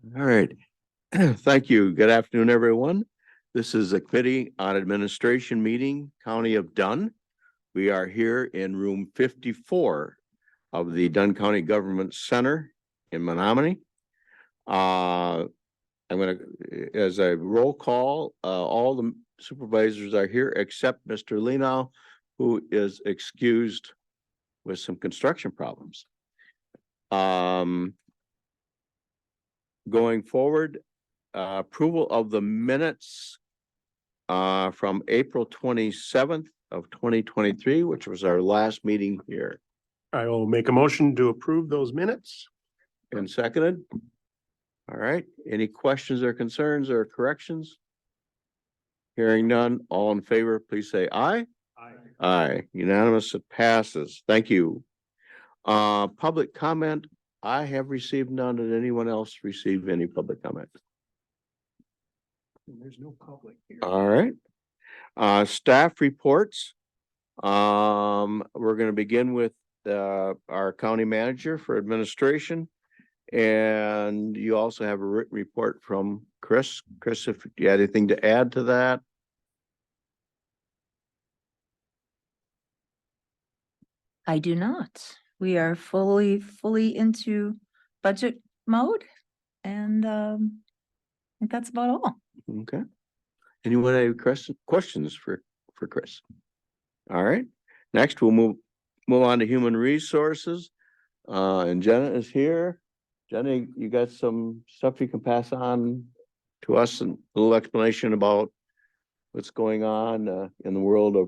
All right. Thank you. Good afternoon, everyone. This is a Committee on Administration meeting, County of Dunn. We are here in room 54 of the Dunn County Government Center in Menominee. I'm going to, as a roll call, all the supervisors are here except Mr. Lenow, who is excused with some construction problems. Going forward, approval of the minutes from April 27th of 2023, which was our last meeting here. I will make a motion to approve those minutes. And seconded. All right. Any questions or concerns or corrections? Hearing none, all in favor, please say aye. Aye. Aye. Unanimous, it passes. Thank you. Public comment. I have received none. Did anyone else receive any public comment? There's no public here. All right. Staff reports. We're going to begin with our county manager for administration. And you also have a written report from Chris. Chris, if you had anything to add to that. I do not. We are fully into budget mode, and I think that's about all. Okay. Anyone have questions for Chris? All right. Next, we'll move on to human resources. And Jenna is here. Jenna, you got some stuff you can pass on to us and a little explanation about what's going on in the world of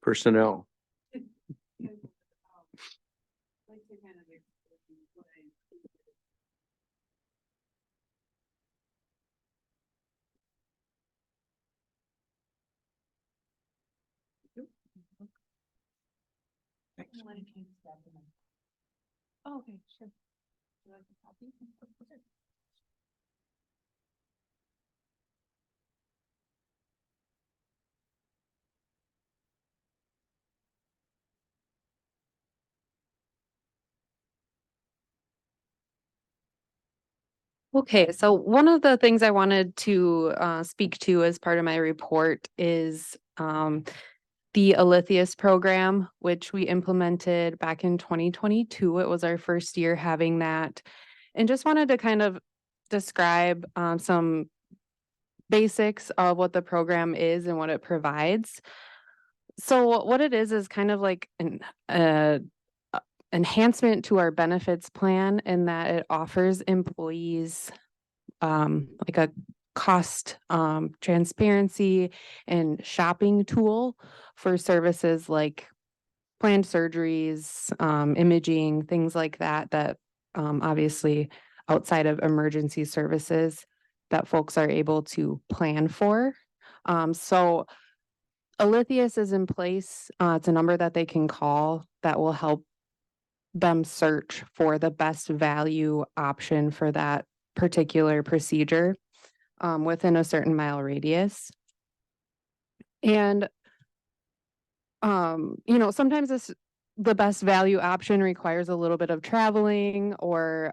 personnel. Oh, okay, sure. Okay, so one of the things I wanted to speak to as part of my report is the Alithius program, which we implemented back in 2022. It was our first year having that, and just wanted to kind of describe some basics of what the program is and what it provides. So what it is kind of like an enhancement to our benefits plan in that it offers employees like a cost transparency and shopping tool for services like planned surgeries, imaging, things like that, that obviously outside of emergency services that folks are able to plan for. So Alithius is in place. It's a number that they can call that will help them search for the best value option for that particular procedure within a certain mile radius. And, sometimes the best value option requires a little bit of traveling or,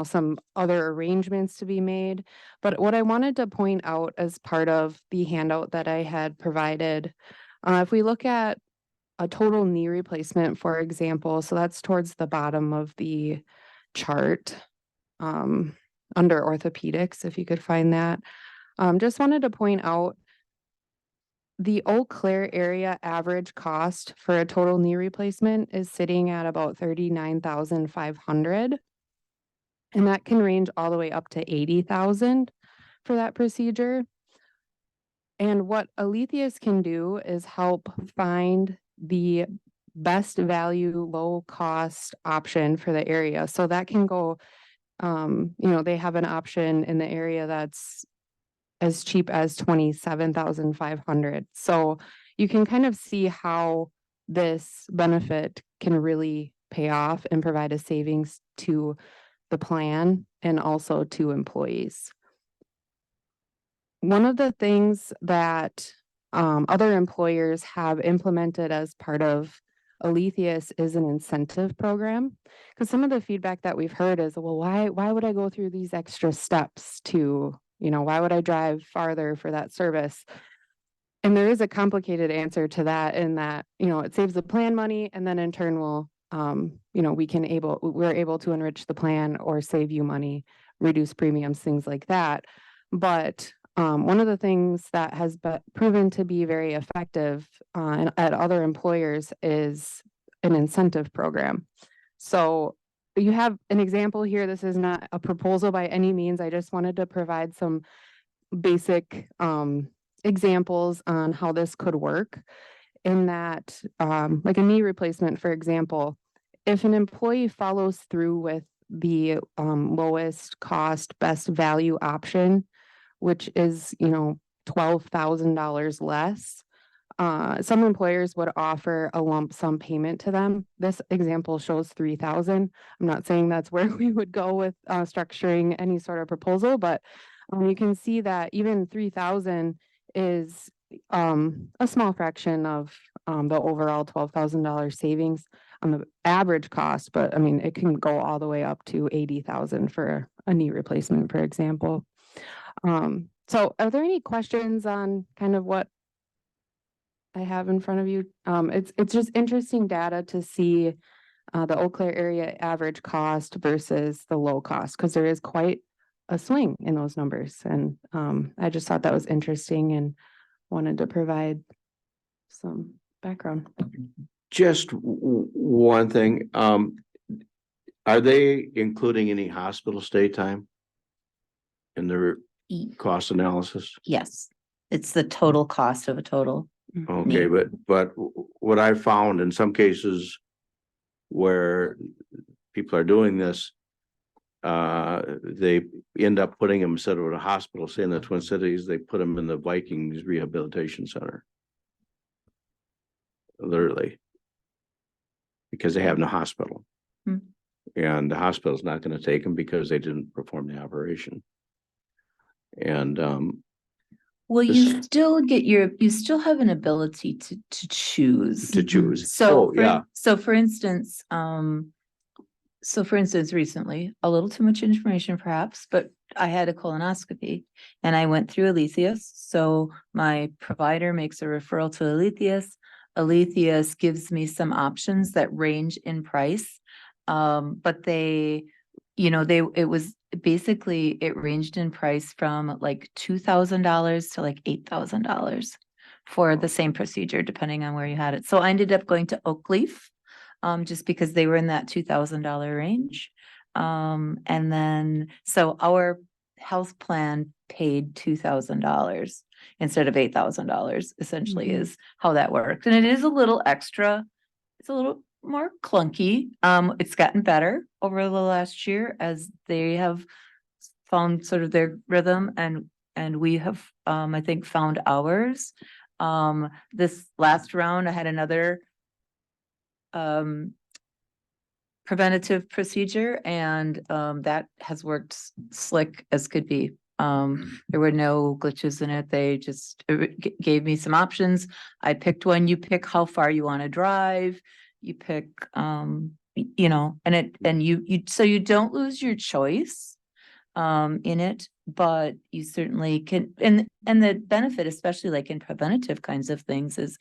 some other arrangements to be made. But what I wanted to point out as part of the handout that I had provided, if we look at a total knee replacement, for example, so that's towards the bottom of the chart under orthopedics, if you could find that. Just wanted to point out the Eau Claire area average cost for a total knee replacement is sitting at about $39,500. And that can range all the way up to $80,000 for that procedure. And what Alithius can do is help find the best value, low cost option for the area. So that can go, they have an option in the area that's as cheap as $27,500. So you can kind of see how this benefit can really pay off and provide a savings to the plan and also to employees. One of the things that other employers have implemented as part of Aletheus is an incentive program. Because some of the feedback that we've heard is, well, why would I go through these extra steps to, why would I drive farther for that service? And there is a complicated answer to that in that, it saves the plan money and then in turn will, we're able to enrich the plan or save you money, reduce premiums, things like that. But one of the things that has been proven to be very effective at other employers is an incentive program. So you have an example here. This is not a proposal by any means. I just wanted to provide some basic examples on how this could work. In that, like a knee replacement, for example, if an employee follows through with the lowest cost, best value option, which is, $12,000 less. Some employers would offer a lump sum payment to them. This example shows 3,000. I'm not saying that's where we would go with structuring any sort of proposal, but you can see that even 3,000 is a small fraction of the overall $12,000 savings on the average cost. But I mean, it can go all the way up to 80,000 for a knee replacement, for example. So are there any questions on kind of what I have in front of you? It's just interesting data to see the Eau Claire area average cost versus the low cost, because there is quite a swing in those numbers. And I just thought that was interesting and wanted to provide some background. Just one thing, are they including any hospital stay time in their cost analysis? Yes, it's the total cost of a total. Okay, but what I found in some cases where people are doing this, they end up putting them instead of a hospital, say in the Twin Cities, they put them in the Vikings Rehabilitation Center. Literally. Because they have no hospital. Hmm. And the hospital's not going to take them because they didn't perform the operation. And well, you still you still have an ability to choose. So for instance, recently, a little too much information perhaps, but I had a colonoscopy and I went through Aletheus. So my provider makes a referral to Aletheus. Aletheus gives me some options that range in price. But it ranged in price from like $2,000 to like $8,000 for the same procedure, depending on where you had it. So I ended up going to Oakleaf, just because they were in that $2,000 range. And then, so our health plan paid $2,000 instead of $8,000, essentially is how that worked. And it is a little extra. It's a little more clunky. It's gotten better over the last year as they have found sort of their rhythm and we have, I think, found ours. This last round, I had another preventative procedure and that has worked slick as could be. There were no glitches in it. They just gave me some options. I picked one. You pick how far you want to drive. You pick, and so you don't lose your choice in it, but you certainly can. And the benefit, especially like in preventative kinds of things, is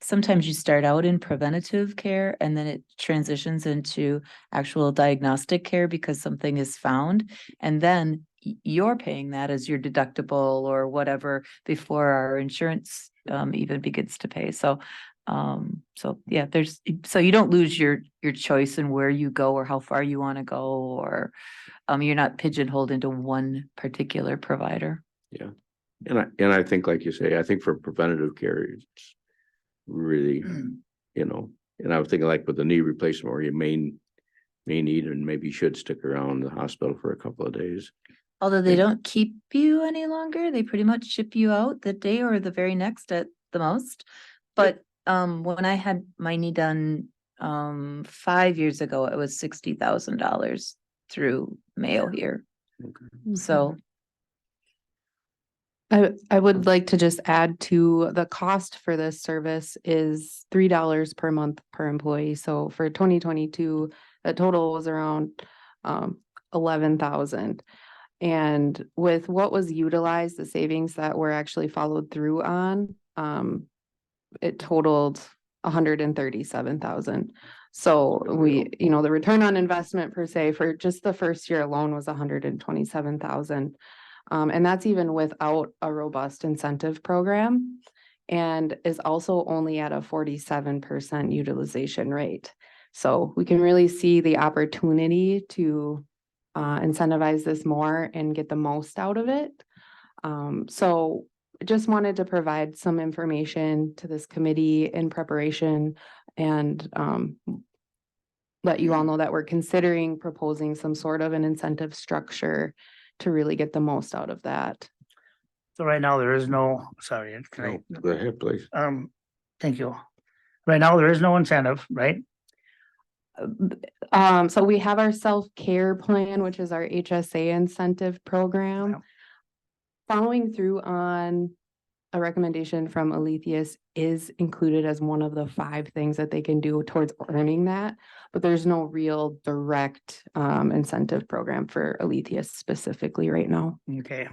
sometimes you start out in preventative care and then it transitions into actual diagnostic care because something is found. And then you're paying that as your deductible or whatever before our insurance even begins to pay. So yeah, so you don't lose your choice in where you go or how far you want to go, or you're not pigeonholed into one particular provider. Yeah. And I think, like you say, I think for preventative care, it's really, and I was thinking like with the knee replacement where you may need and maybe should stick around the hospital for a couple of days. Although they don't keep you any longer, they pretty much ship you out the day or the very next at the most. But when I had my knee done 5 years ago, it was $60,000 through Mayo here. Okay. So I would like to just add to the cost for this service is $3 per month per employee. So for 2022, the total was around 11,000. And with what was utilized, the savings that were actually followed through on, it totaled 137,000. So we, the return on investment per se for just the first year alone was 127,000. And that's even without a robust incentive program and is also only at a 47% utilization rate. So we can really see the opportunity to incentivize this more and get the most out of it. So just wanted to provide some information to this committee in preparation and let you all know that we're considering proposing some sort of an incentive structure to really get the most out of that. So right now there is no, sorry, can I, Go ahead, please. thank you. Right now, there is no incentive, right? So we have our self-care plan, which is our HSA incentive program. Yeah. Following through on a recommendation from Alethius is included as one of the 5 things that they can do towards earning that, but there's no real direct incentive program for Alethius specifically right now. Okay.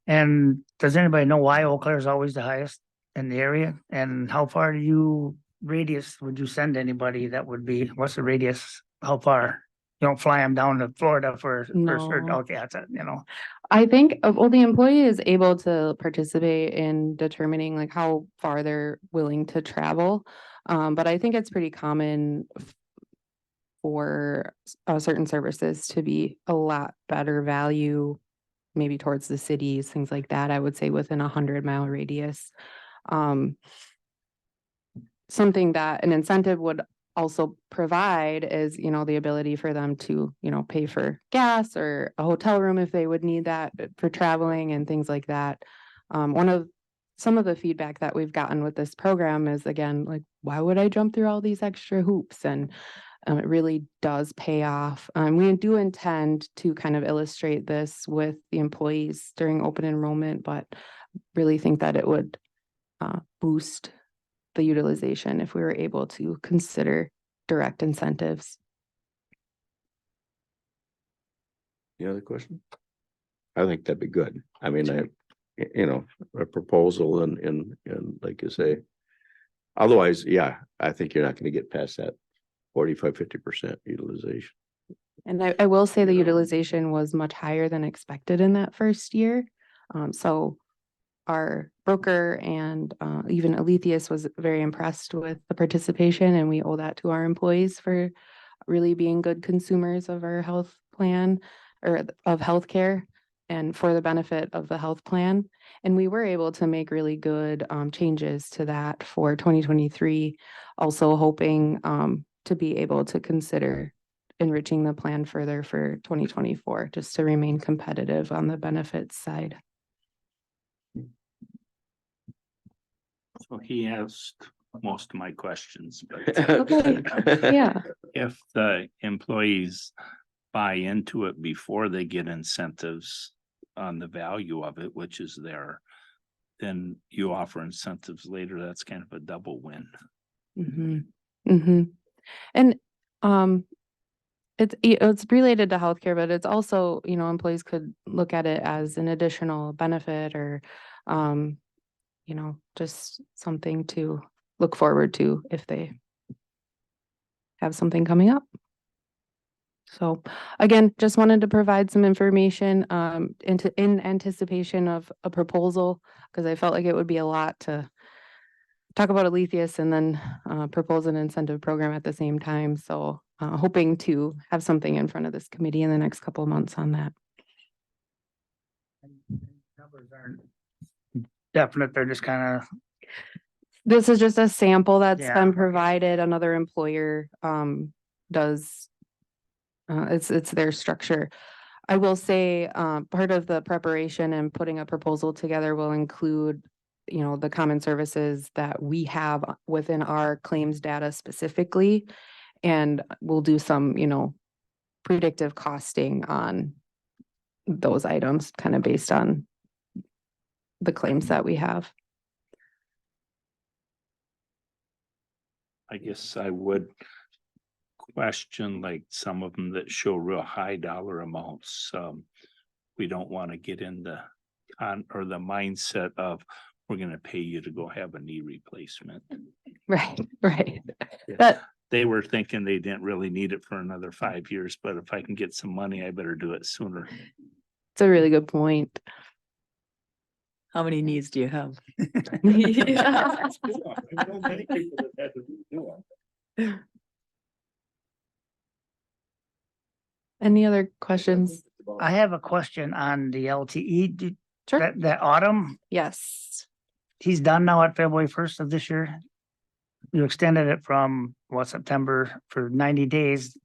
And does anybody know why Eau Claire is always the highest in the area? And how far radius would you send anybody that would be, what's the radius? How far? You don't fly them down to Florida for certain, No. okay, that's it, I think, well, the employee is able to participate in determining like how far they're willing to travel. But I think it's pretty common for certain services to be a lot better value, maybe towards the cities, things like that. I would say within 100-mile radius. Something that an incentive would also provide is, the ability for them to, pay for gas or a hotel room if they would need that for traveling and things like that. Some of the feedback that we've gotten with this program is, again, like, why would I jump through all these extra hoops? And it really does pay off. We do intend to kind of illustrate this with the employees during open enrollment, but really think that it would boost the utilization if we were able to consider direct incentives. Any other question? I think that'd be good. I mean, a proposal and like you say. Otherwise, yeah, I think you're not gonna get past that 45-50% utilization. And I will say the utilization was much higher than expected in that first year. So our broker and even Alethius was very impressed with the participation, and we owe that to our employees for really being good consumers of our health plan or of healthcare and for the benefit of the health plan. And we were able to make really good changes to that for 2023, also hoping to be able to consider enriching the plan further for 2024, just to remain competitive on the benefits side. So he asked most of my questions, but Okay. Yeah. if the employees buy into it before they get incentives on the value of it, which is there, then you offer incentives later. That's kind of a double win. And it's related to healthcare, but it's also, employees could look at it as an additional benefit or just something to look forward to if they have something coming up. So again, just wanted to provide some information in anticipation of a proposal, because I felt like it would be a lot to talk about Alethius and then propose an incentive program at the same time. So hoping to have something in front of this committee in the next couple of months on that. Numbers aren't definite, they're just kind of, This is just a sample that's Yeah, been okay. provided. Another employer does, it's their structure. I will say, part of the preparation and putting a proposal together will include, the common services that we have within our claims data specifically. And we'll do some, predictive costing on those items, kind of based on the claims that we have. I guess I would question like some of them that show real high dollar amounts. We don't want to get into or the mindset of we're gonna pay you to go have a knee replacement. Right, right. Yeah. That, They were thinking they didn't really need it for another 5 years, but if I can get some money, I better do it sooner. it's a really good point. How many knees do you have? Any other questions? I have a question on the LTE. Sure. That autumn, Yes. he's done now at February 1st of this year. You extended it from September for 90 days.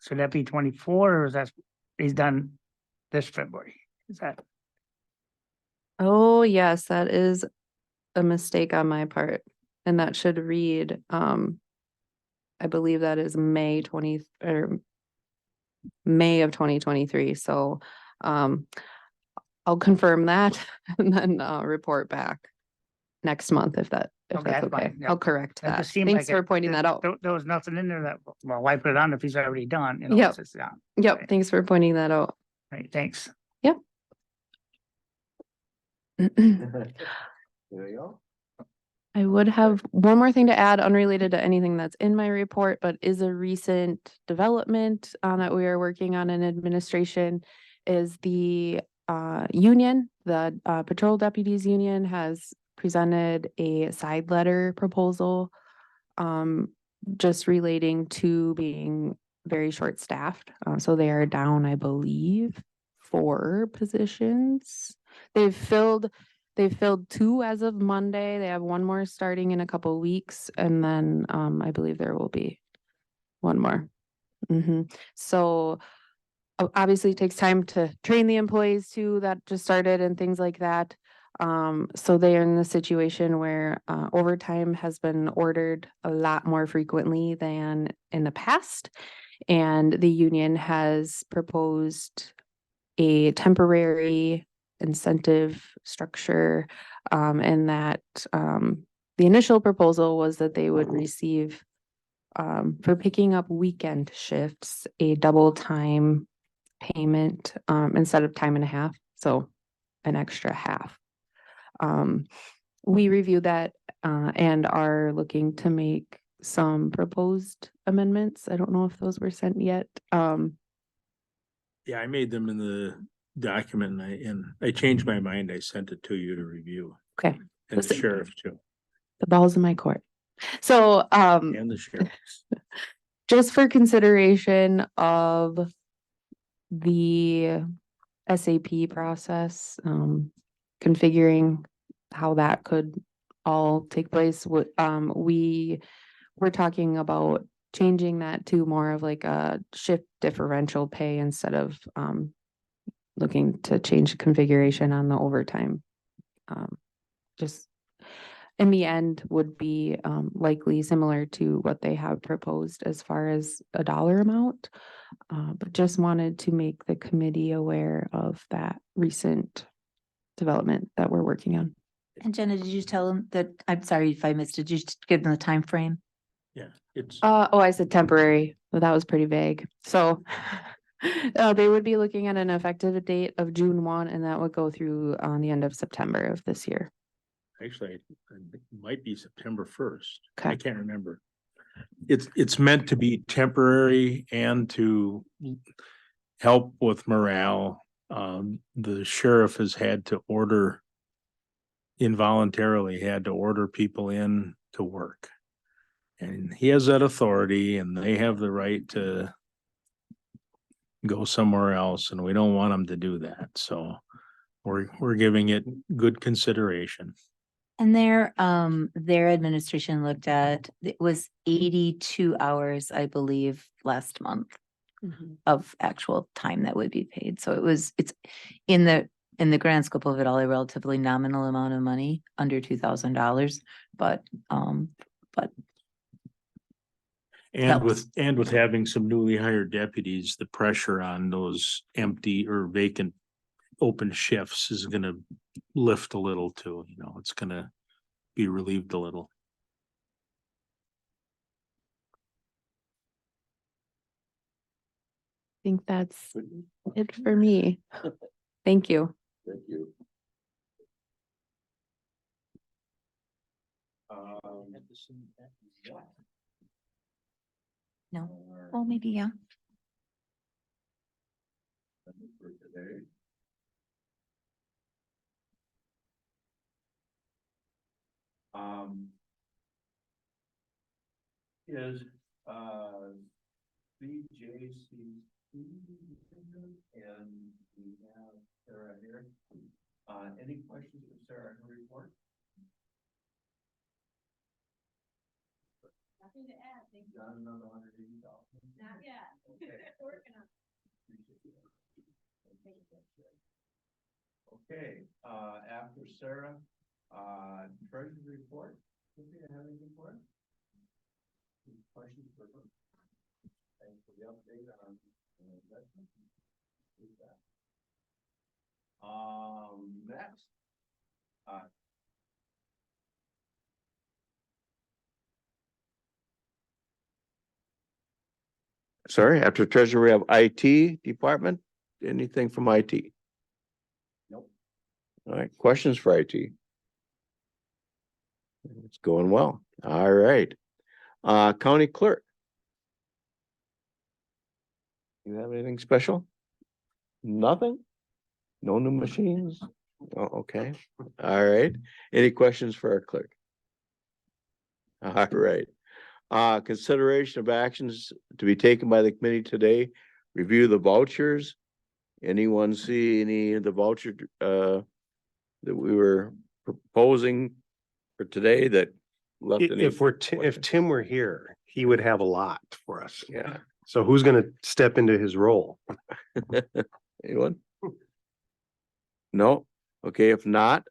Should that be 24 or is that he's done this February? Is that? Oh, yes, that is a mistake on my part. And that should read, I believe that is May of 2023. So, I'll confirm that and then, report back next month if that's Okay, that's okay. fine, yeah. I'll correct That that. just seemed Thanks like for pointing that out. There was nothing in there that, well, why put it on if he's already done? You know, Yep. it's just, yeah. Yep, Okay. thanks for pointing that out. Right, thanks. There you go. I would have one more thing to add, unrelated to anything that's in my report, but is a recent development that we are working on in administration is the union, the patrol deputies union has presented a side letter proposal just relating to being very short-staffed. So they are down, I believe, 4 positions. They've filled 2 as of Monday. They have 1 more starting in a couple weeks, and then I believe there will be 1 more. So obviously it takes time to train the employees too that just started and things like that. So they are in the situation where overtime has been ordered a lot more frequently than in the past. And the union has proposed a temporary incentive structure, and that the initial proposal was that they would receive for picking up weekend shifts, a double time payment instead of time and a half, so an extra half. We reviewed that and are looking to make some proposed amendments. I don't know if those were sent yet. Yeah, I made them in the document and I changed my mind. I sent it to you to review Okay, and the sheriff too, the ball's in my court. So and the sheriff. just for consideration of the SAP process, configuring how that could all take place, we were talking about changing that to more of like a shift differential pay instead of looking to change configuration on the overtime. Just in the end would be likely similar to what they have proposed as far as a dollar amount. But just wanted to make the committee aware of that recent development that we're working on. And Jenna, did you tell them that, I'm sorry if I missed, did you just give them the time frame? Yeah, it's, Oh, I said temporary, but that was pretty vague. So they would be looking at an effective date of June 1, and that would go through on the end of September of this year. actually, I think it might be September 1st. I Okay. can't remember. It's meant to be temporary and to help with morale. The sheriff has had to involuntarily had to order people in to work. And he has that authority and they have the right to go somewhere else, and we don't want them to do that. So we're giving it good consideration. And their administration looked at, it was 82 hours, I believe, last month of actual time that would be paid. So it's in the grand scope of it all, a relatively nominal amount of money, under $2,000, but And with having some newly hired deputies, the pressure on those empty or vacant open shifts is gonna lift a little too, you know, it's gonna be relieved a little. I think that's it for me. Thank you. Thank you. No, oh, maybe, yeah. For today. Is, BJC. And we have Sarah here. Any questions for Sarah in her report? Nothing to add, thank you. Got another 180,000? Not yet. Okay. Working on Okay, after Sarah, treasury report. Cynthia, have anything for us? Any questions for her? Thanks for the update on investment. Next. Sorry, after treasury, we have IT department. Anything from IT? Nope. All right, questions for IT? It's going well. All right. County clerk. You have anything special? Nothing? No new machines? Oh, okay. All right. Any questions for our clerk? All right. Consideration of actions to be taken by the committee today. Review the vouchers. Anyone see any of the voucher that we were proposing for today that left any? If Tim were here, he would have a lot for us. Yeah. So who's gonna step into his role? Anyone? No? Okay, if not,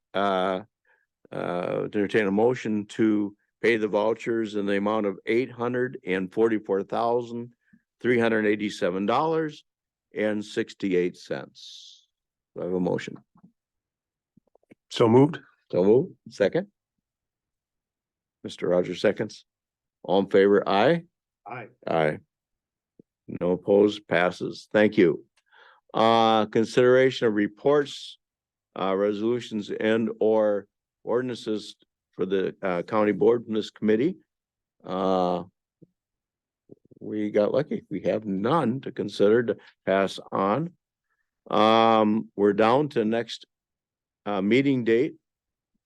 entertain a motion to pay the vouchers in the amount of $844,387.68. Do I have a motion? So moved? So move, second? Mr. Rogers seconds. All in favor, aye? Aye. Aye. No opposed, passes. Thank you. Consideration of reports, resolutions and or ordinances for the county board from this committee. We got lucky. We have none to consider to pass on. We're down to next meeting date.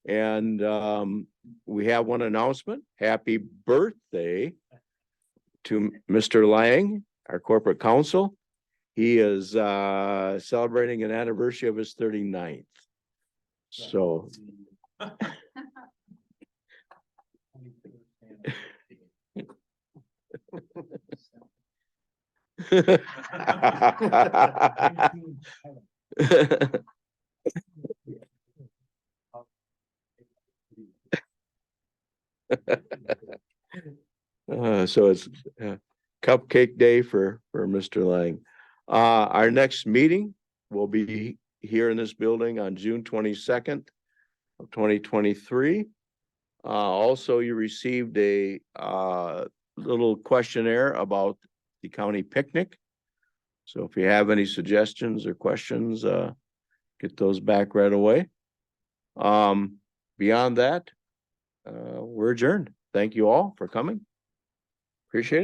And we have one announcement. Happy birthday to Mr. Lang, our corporate counsel. He is celebrating an anniversary of his 39th. So. So it's cupcake day for Mr. Lang. Our next meeting will be here in this building on June 22nd of 2023. Also, you received a little questionnaire about the county picnic. So if you have any suggestions or questions, get those back right away. Beyond that, we're adjourned. Thank you all for coming. Appreciate it.